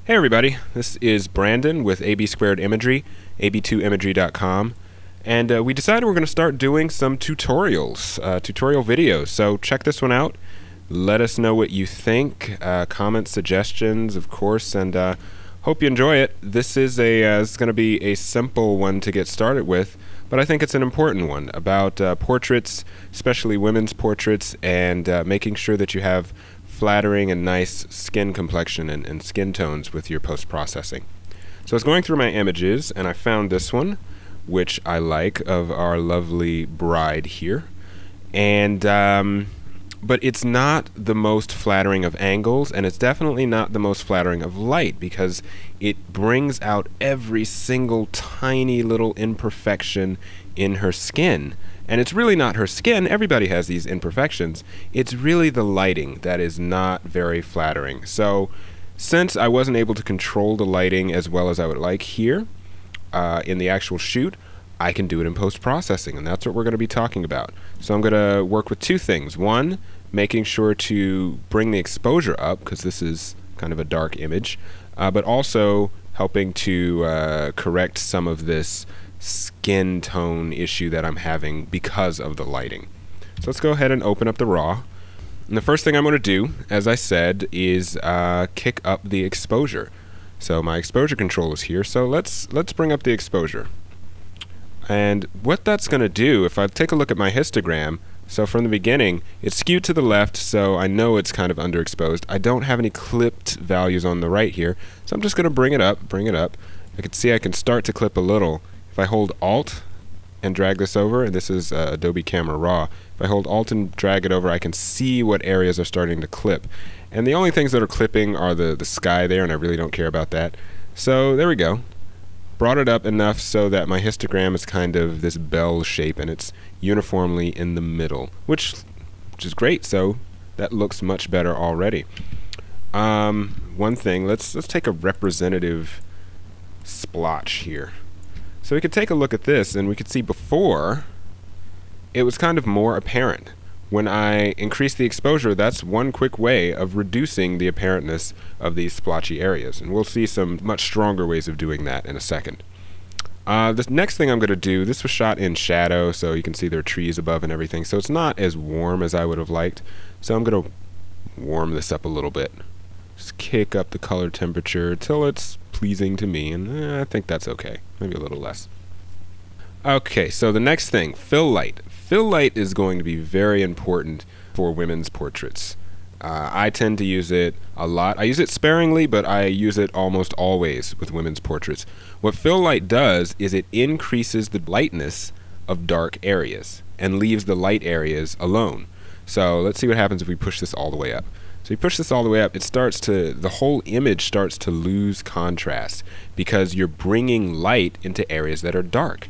Hey everybody, this is Brandon with AB Squared Imagery, ab2imagery.com, and we decided we're going to start doing some tutorials, tutorial videos. So check this one out. Let us know what you think, comments, suggestions, of course, and hope you enjoy it. This is going to be a simple one to get started with, but I think it's an important one about portraits, especially women's portraits, and making sure that you have flattering and nice skin complexion and skin tones with your post-processing. So I was going through my images and I found this one, which I like, of our lovely bride here. And but it's not the most flattering of angles, and it's definitely not the most flattering of light, because it brings out every single tiny little imperfection in her skin. And it's really not her skin. Everybody has these imperfections. It's really the lighting that is not very flattering. So since I wasn't able to control the lighting as well as I would like here in the actual shoot, I can do it in post-processing, and that's what we're going to be talking about. So I'm going to work with two things. One, making sure to bring the exposure up, because this is kind of a dark image, but also helping to correct some of this skin tone issue that I'm having because of the lighting. So let's go ahead and open up the RAW. And the first thing I'm going to do, as I said, is kick up the exposure. So my exposure control is here, so let's bring up the exposure. And what that's going to do, if I take a look at my histogram, so from the beginning it's skewed to the left, so I know it's kind of underexposed. I don't have any clipped values on the right here, so I'm just going to bring it up. I can see I can start to clip a little. If I hold Alt and drag this over, and this is Adobe Camera Raw, if I hold Alt and drag it over, I can see what areas are starting to clip. And the only things that are clipping are the sky there, and I really don't care about that. So there we go. Brought it up enough so that my histogram is kind of this bell shape, and it's uniformly in the middle, which is great. So that looks much better already. One thing, let's take a representative splotch here. So we could take a look at this, and we could see before it was kind of more apparent. When I increase the exposure, that's one quick way of reducing the apparentness of these splotchy areas, and we'll see some much stronger ways of doing that in a second. The next thing I'm going to do, this was shot in shadow, so you can see there are trees above and everything, so it's not as warm as I would have liked. So I'm going to warm this up a little bit. Just kick up the color temperature till it's pleasing to me, and I think that's okay. Maybe a little less. Okay, so the next thing, fill light. Fill light is going to be very important for women's portraits. I tend to use it a lot. I use it sparingly, but I use it almost always with women's portraits. What fill light does is it increases the lightness of dark areas and leaves the light areas alone. So let's see what happens if we push this all the way up. So you push this all the way up, the whole image starts to lose contrast because you're bringing light into areas that are dark.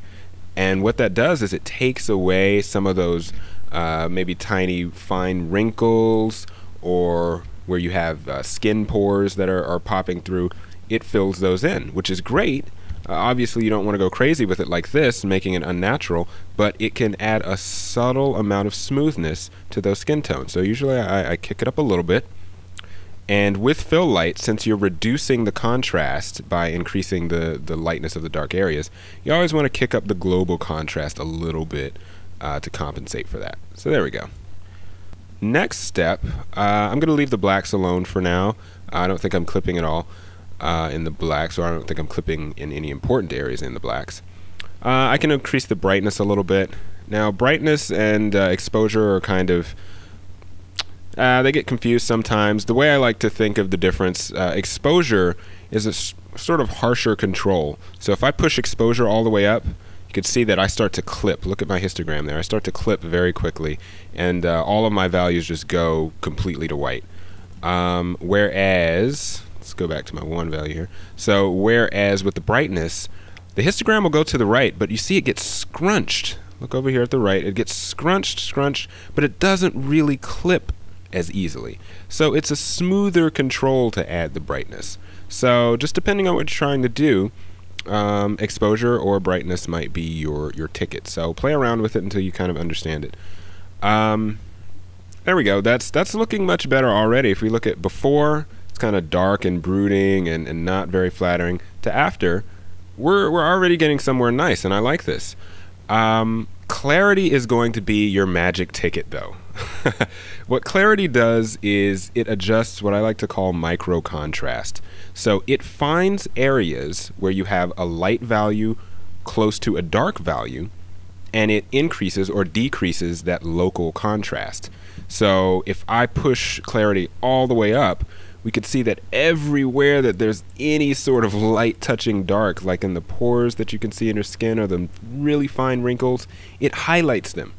And what that does is it takes away some of those maybe tiny fine wrinkles, or where you have skin pores that are popping through. It fills those in, which is great. Obviously you don't want to go crazy with it like this, making it unnatural, but it can add a subtle amount of smoothness to those skin tones. So usually I kick it up a little bit. And with fill light, since you're reducing the contrast by increasing the lightness of the dark areas, you always want to kick up the global contrast a little bit to compensate for that. So there we go. Next step, I'm going to leave the blacks alone for now. I don't think I'm clipping at all in the blacks, or I don't think I'm clipping in any important areas in the blacks. I can increase the brightness a little bit. Now, brightness and exposure are kind of they get confused sometimes. The way I like to think of the difference, exposure is a sort of harsher control. So if I push exposure all the way up, you can see that I start to clip. Look at my histogram there. I start to clip very quickly, and all of my values just go completely to white. Whereas, let's go back to my one value here. So whereas with the brightness, the histogram will go to the right, but you see it gets scrunched. Look over here at the right. It gets scrunched, but it doesn't really clip as easily. So it's a smoother control to add the brightness. So just depending on what you're trying to do, exposure or brightness might be your ticket. So play around with it until you kind of understand it. There we go. That's looking much better already. If we look at before, it's kind of dark and brooding and not very flattering, to after, we're already getting somewhere nice, and I like this. Clarity is going to be your magic ticket, though. What clarity does is it adjusts what I like to call micro contrast. So it finds areas where you have a light value close to a dark value, and it increases or decreases that local contrast. So if I push clarity all the way up, we could see that everywhere that there's any sort of light touching dark, like in the pores that you can see in your skin or the really fine wrinkles, it highlights them.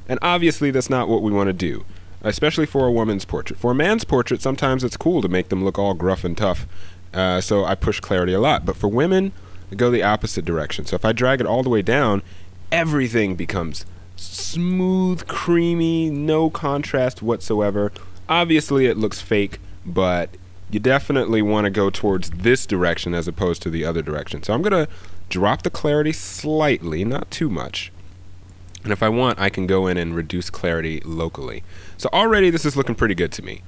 And obviously that's not what we want to do, especially for a woman's portrait. For a man's portrait, sometimes it's cool to make them look all gruff and tough, so I push clarity a lot. But for women, I go the opposite direction. So if I drag it all the way down, everything becomes smooth, creamy, no contrast whatsoever. Obviously it looks fake, but you definitely want to go towards this direction as opposed to the other direction. So I'm going to drop the clarity slightly, not too much. And if I want, I can go in and reduce clarity locally. So already this is looking pretty good to me.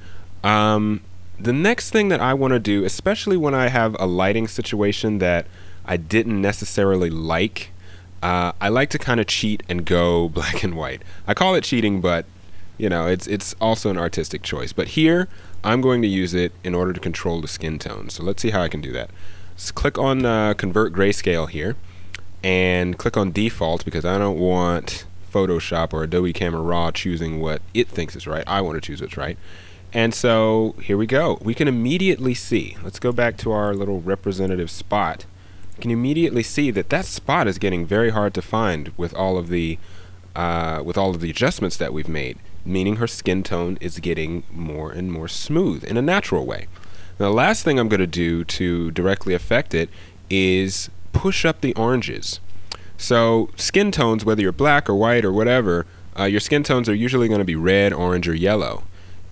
The next thing that I want to do, especially when I have a lighting situation that I didn't necessarily like, I like to kind of cheat and go black and white. I call it cheating, but you know, it's also an artistic choice. But here, I'm going to use it in order to control the skin tone. So let's see how I can do that. Let's click on Convert Grayscale here, and click on Default, because I don't want Photoshop or Adobe Camera Raw choosing what it thinks is right. I want to choose what's right. And so here we go. We can immediately see. Let's go back to our little representative spot. You can immediately see that that spot is getting very hard to find with all of the adjustments that we've made, meaning her skin tone is getting more and more smooth in a natural way. Now, the last thing I'm going to do to directly affect it is push up the oranges. So skin tones, whether you're black or white or whatever, your skin tones are usually going to be red, orange, or yellow.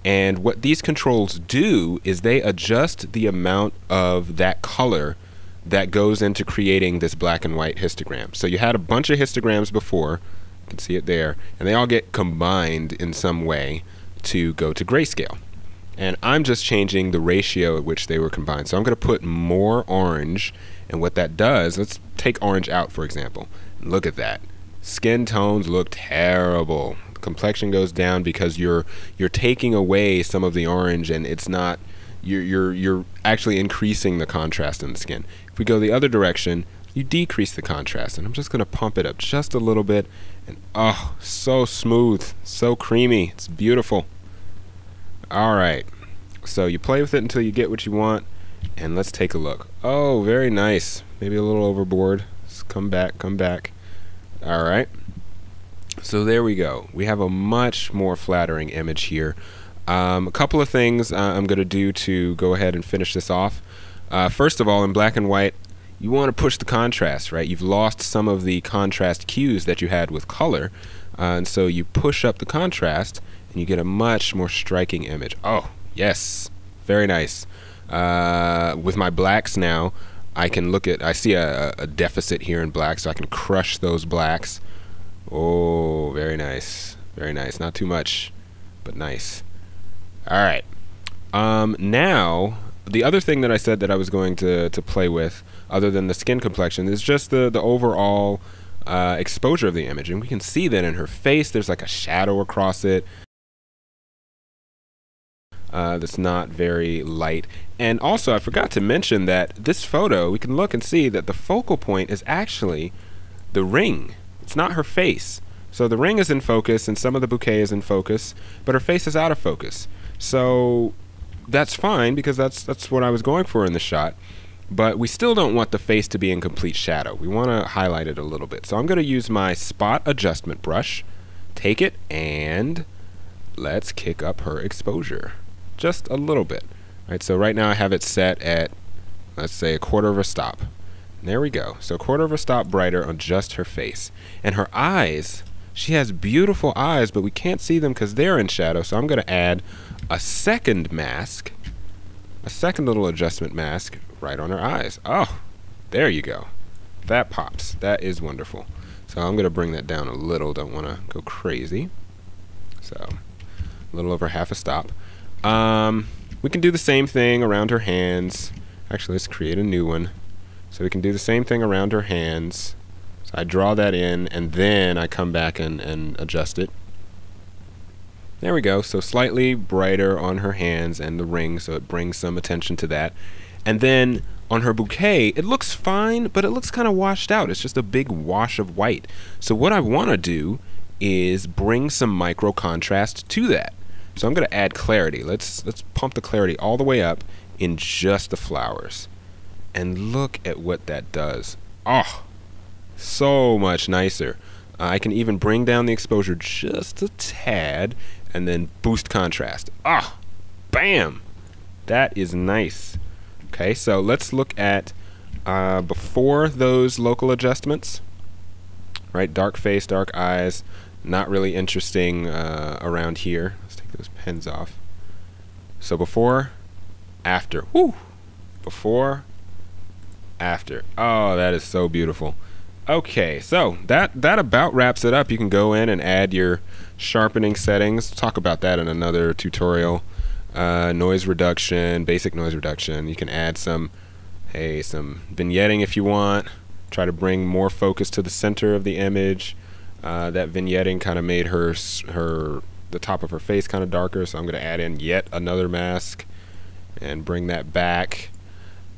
And what these controls do is they adjust the amount of that color that goes into creating this black and white histogram. So you had a bunch of histograms before, you can see it there, and they all get combined in some way to go to grayscale. And I'm just changing the ratio at which they were combined. So I'm going to put more orange, and what that does, let's take orange out for example. Look at that. Skin tones look terrible. Complexion goes down because you're taking away some of the orange, and it's not, you're actually increasing the contrast in the skin. If we go the other direction, you decrease the contrast, and I'm just going to pump it up just a little bit, and oh, so smooth, so creamy, it's beautiful. Alright, so you play with it until you get what you want, and let's take a look. Oh, very nice. Maybe a little overboard. Let's come back, come back. Alright, so there we go. We have a much more flattering image here. A couple of things I'm going to do to go ahead and finish this off. First of all, in black and white, you want to push the contrast, right? You've lost some of the contrast cues that you had with color, and so you push up the contrast, and you get a much more striking image. Oh, yes, very nice. With my blacks now, I can look at, I see a deficit here in black, so I can crush those blacks. Oh, very nice, very nice. Not too much, but nice. All right. Now, the other thing that I said that I was going to play with, other than the skin complexion, is just the overall exposure of the image. And we can see that in her face, there's like a shadow across it that's not very light. And also, I forgot to mention that this photo, we can look and see that the focal point is actually the ring. It's not her face. So the ring is in focus, and some of the bouquet is in focus, but her face is out of focus. So that's fine, because that's what I was going for in the shot. But we still don't want the face to be in complete shadow. We want to highlight it a little bit. So I'm going to use my spot adjustment brush, take it, and let's kick up her exposure just a little bit. Right, so right now I have it set at, let's say, 1/4 of a stop. And there we go. So 1/4 of a stop brighter on just her face. And her eyes, she has beautiful eyes, but we can't see them because they're in shadow. So I'm going to add a second mask, a second little adjustment mask right on her eyes. Oh, there you go. That pops. That is wonderful. So I'm going to bring that down a little. Don't want to go crazy. So a little over 1/2 a stop. We can do the same thing around her hands. Actually, let's create a new one. So we can do the same thing around her hands. So I draw that in, and then I come back and adjust it. There we go. So slightly brighter on her hands and the ring, so it brings some attention to that. And then on her bouquet, it looks fine, but it looks kind of washed out. It's just a big wash of white. So what I want to do is bring some micro contrast to that. So I'm going to add clarity. Let's pump the clarity all the way up in just the flowers. And look at what that does. Oh, so much nicer. I can even bring down the exposure just a tad and then boost contrast. Ah, bam! That is nice. Okay, so let's look at before those local adjustments. Right, dark face, dark eyes. Not really interesting around here. Let's take those pens off. So before, after. Woo! Before, after. Oh, that is so beautiful. Okay, so that about wraps it up. You can go in and add your sharpening settings. We'll talk about that in another tutorial. Noise reduction, basic noise reduction. You can add some vignetting if you want. Try to bring more focus to the center of the image. That vignetting kind of made the top of her face kind of darker, so I'm going to add in yet another mask and bring that back.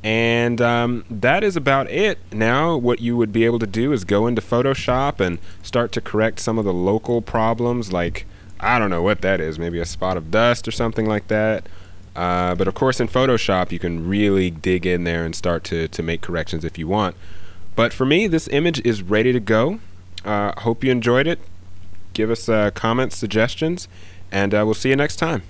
And that is about it. Now what you would be able to do is go into Photoshop and start to correct some of the local problems, like I don't know what that is, maybe a spot of dust or something like that. But of course in Photoshop you can really dig in there and start to make corrections if you want. But for me, this image is ready to go. Hope you enjoyed it. Give us comments, suggestions, and we'll see you next time.